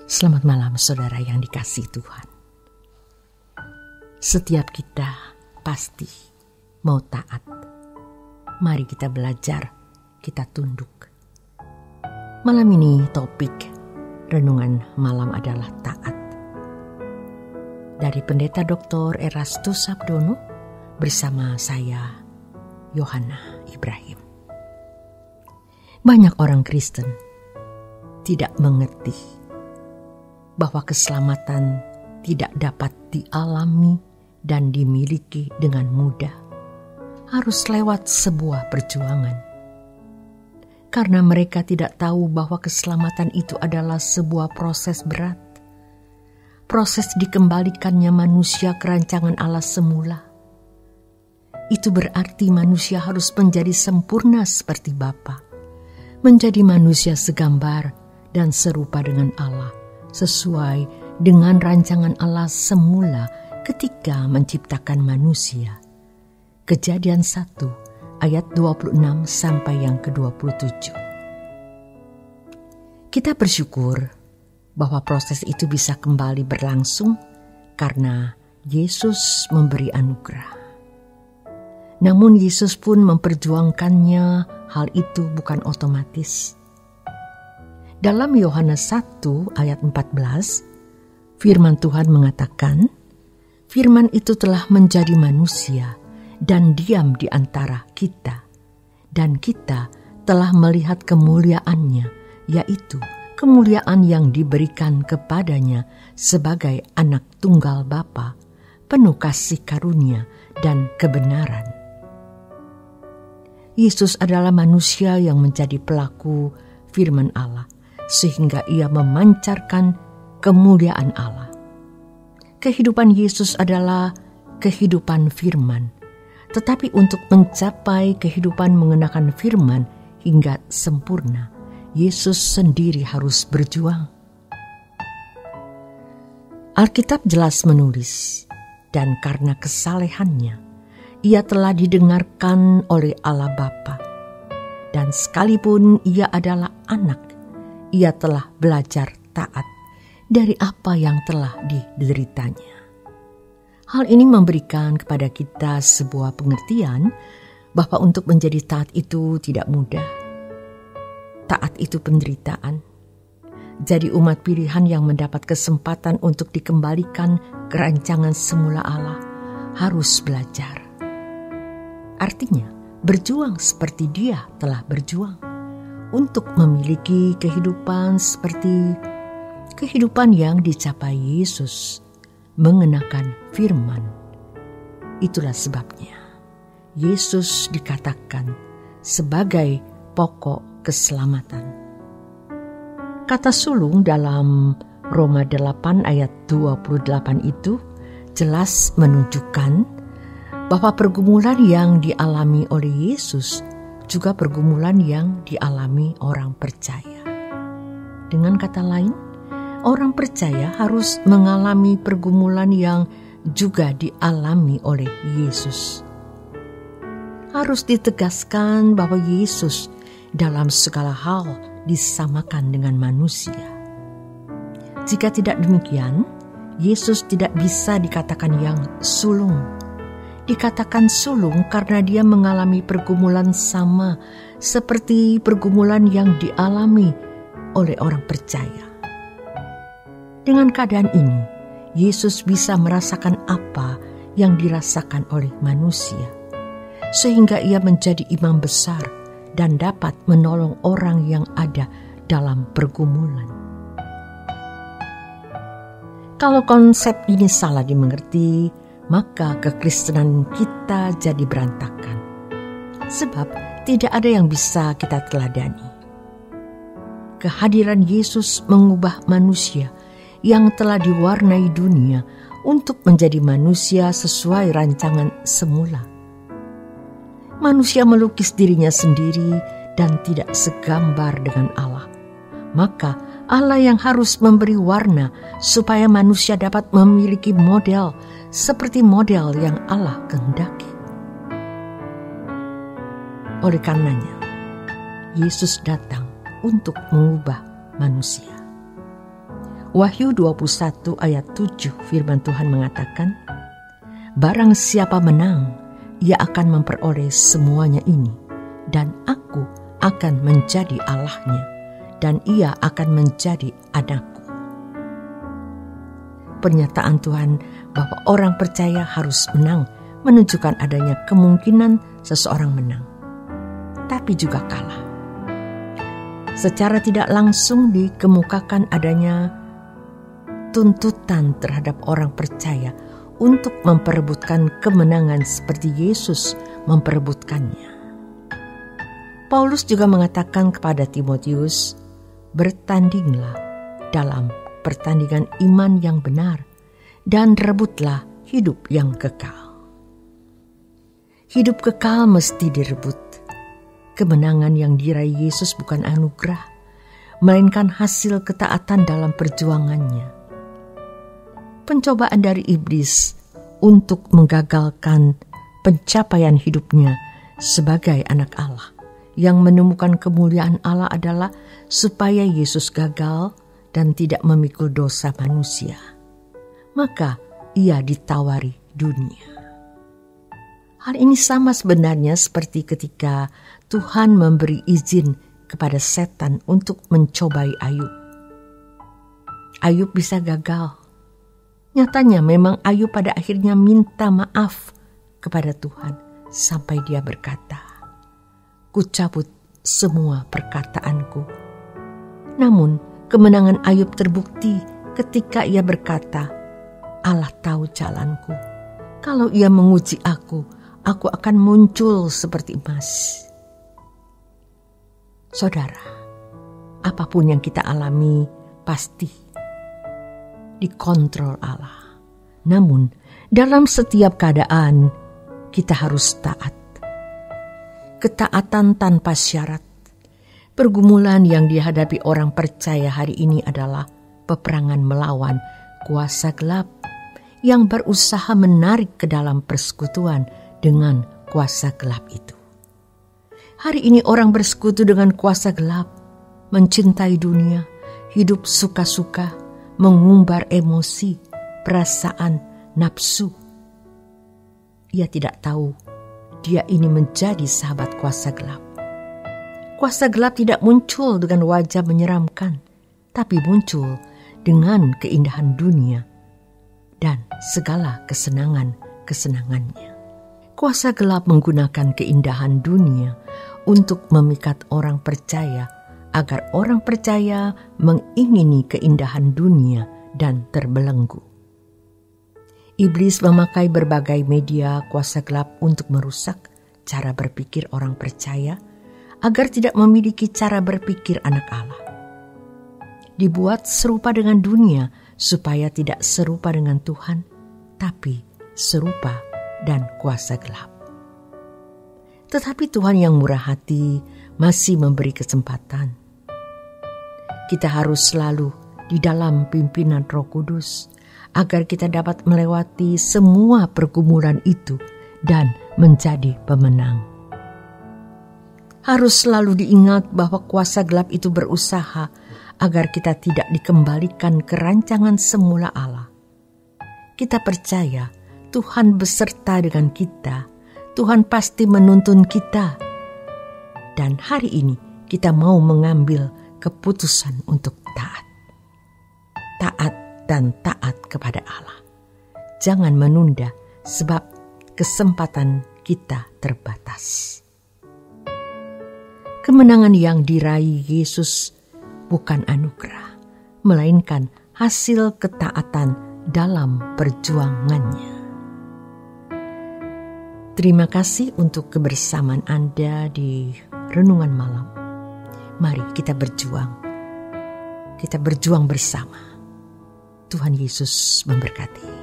Selamat malam saudara yang dikasihi Tuhan. Setiap kita pasti mau taat. Mari kita belajar, kita tunduk. Malam ini topik renungan malam adalah taat. Dari Pendeta Dr. Erastus Sabdono bersama saya, Yohana Ibrahim. Banyak orang Kristen tidak mengerti bahwa keselamatan tidak dapat dialami dan dimiliki dengan mudah. Harus lewat sebuah perjuangan. Karena mereka tidak tahu bahwa keselamatan itu adalah sebuah proses berat. Proses dikembalikannya manusia ke rancangan Allah semula. Itu berarti manusia harus menjadi sempurna seperti Bapa, menjadi manusia segambar dan serupa dengan Allah, sesuai dengan rancangan Allah semula ketika menciptakan manusia. Kejadian 1 ayat 26 sampai yang ke-27. Kita bersyukur bahwa proses itu bisa kembali berlangsung karena Yesus memberi anugerah. Namun Yesus pun memperjuangkannya, hal itu bukan otomatis. Dalam Yohanes 1 ayat 14, firman Tuhan mengatakan, firman itu telah menjadi manusia dan diam di antara kita. Dan kita telah melihat kemuliaannya, yaitu kemuliaan yang diberikan kepadanya sebagai anak tunggal Bapa, penuh kasih karunia dan kebenaran. Yesus adalah manusia yang menjadi pelaku firman Allah, sehingga ia memancarkan kemuliaan Allah. Kehidupan Yesus adalah kehidupan firman, tetapi untuk mencapai kehidupan mengenakan firman hingga sempurna, Yesus sendiri harus berjuang. Alkitab jelas menulis, dan karena kesalehannya, ia telah didengarkan oleh Allah Bapa, dan sekalipun ia adalah anak, ia telah belajar taat dari apa yang telah dideritanya. Hal ini memberikan kepada kita sebuah pengertian bahwa untuk menjadi taat itu tidak mudah. Taat itu penderitaan. Jadi umat pilihan yang mendapat kesempatan untuk dikembalikan ke rancangan semula Allah harus belajar. Artinya, berjuang seperti Dia telah berjuang untuk memiliki kehidupan seperti kehidupan yang dicapai Yesus, mengenakan firman. Itulah sebabnya Yesus dikatakan sebagai pokok keselamatan. Kata sulung dalam Roma 8 ayat 28 itu jelas menunjukkan bahwa pergumulan yang dialami oleh Yesus juga pergumulan yang dialami orang percaya. Dengan kata lain, orang percaya harus mengalami pergumulan yang juga dialami oleh Yesus. Harus ditegaskan bahwa Yesus dalam segala hal disamakan dengan manusia. Jika tidak demikian, Yesus tidak bisa dikatakan yang sulung. Dikatakan sulung karena dia mengalami pergumulan sama seperti pergumulan yang dialami oleh orang percaya. Dengan keadaan ini, Yesus bisa merasakan apa yang dirasakan oleh manusia, sehingga ia menjadi imam besar dan dapat menolong orang yang ada dalam pergumulan. Kalau konsep ini salah dimengerti, maka kekristenan kita jadi berantakan. Sebab tidak ada yang bisa kita teladani. Kehadiran Yesus mengubah manusia yang telah diwarnai dunia untuk menjadi manusia sesuai rancangan semula. Manusia melukis dirinya sendiri dan tidak segambar dengan Allah. Maka Allah yang harus memberi warna supaya manusia dapat memiliki model seperti model yang Allah kehendaki. Oleh karenanya, Yesus datang untuk mengubah manusia. Wahyu 21 ayat 7 firman Tuhan mengatakan, "Barang siapa menang, ia akan memperoleh semuanya ini, dan aku akan menjadi Allahnya, dan ia akan menjadi anakku." Pernyataan Tuhan bahwa orang percaya harus menang menunjukkan adanya kemungkinan seseorang menang, tapi juga kalah. Secara tidak langsung dikemukakan adanya tuntutan terhadap orang percaya untuk memperebutkan kemenangan seperti Yesus memperebutkannya. Paulus juga mengatakan kepada Timotius, "Bertandinglah dalam pertandingan iman yang benar, dan rebutlah hidup yang kekal." Hidup kekal mesti direbut. Kemenangan yang diraih Yesus bukan anugerah, melainkan hasil ketaatan dalam perjuangannya. Pencobaan dari iblis untuk menggagalkan pencapaian hidupnya sebagai anak Allah yang menemukan kemuliaan Allah adalah supaya Yesus gagal dan tidak memikul dosa manusia. Maka ia ditawari dunia. Hal ini sama sebenarnya seperti ketika Tuhan memberi izin kepada setan untuk mencobai Ayub. Ayub bisa gagal. Nyatanya memang Ayub pada akhirnya minta maaf kepada Tuhan sampai dia berkata, "Kucabut semua perkataanku." Namun kemenangan Ayub terbukti ketika ia berkata, "Allah tahu jalanku. Kalau ia menguji aku akan muncul seperti emas." Saudara, apapun yang kita alami pasti dikontrol Allah. Namun dalam setiap keadaan kita harus taat. Ketaatan tanpa syarat. Pergumulan yang dihadapi orang percaya hari ini adalah peperangan melawan kuasa gelap yang berusaha menarik ke dalam persekutuan dengan kuasa gelap itu. Hari ini orang bersekutu dengan kuasa gelap, mencintai dunia, hidup suka-suka, mengumbar emosi, perasaan, nafsu. Ia tidak tahu dia ini menjadi sahabat kuasa gelap. Kuasa gelap tidak muncul dengan wajah menyeramkan, tapi muncul dengan keindahan dunia dan segala kesenangan-kesenangannya. Kuasa gelap menggunakan keindahan dunia untuk memikat orang percaya agar orang percaya mengingini keindahan dunia dan terbelenggu. Iblis memakai berbagai media kuasa gelap untuk merusak cara berpikir orang percaya agar tidak memiliki cara berpikir anak Allah. Dibuat serupa dengan dunia supaya tidak serupa dengan Tuhan, tapi serupa dan kuasa gelap. Tetapi Tuhan yang murah hati masih memberi kesempatan. Kita harus selalu di dalam pimpinan Roh Kudus agar kita dapat melewati semua pergumulan itu dan menjadi pemenang. Harus selalu diingat bahwa kuasa gelap itu berusaha agar kita tidak dikembalikan ke rancangan semula Allah. Kita percaya Tuhan beserta dengan kita. Tuhan pasti menuntun kita. Dan hari ini kita mau mengambil keputusan untuk taat. Taat dan taat kepada Allah. Jangan menunda sebab kesempatan kita terbatas. Kemenangan yang diraih Yesus bukan anugerah, melainkan hasil ketaatan dalam perjuangannya. Terima kasih untuk kebersamaan Anda di Renungan Malam. Mari kita berjuang. Kita berjuang bersama. Tuhan Yesus memberkati.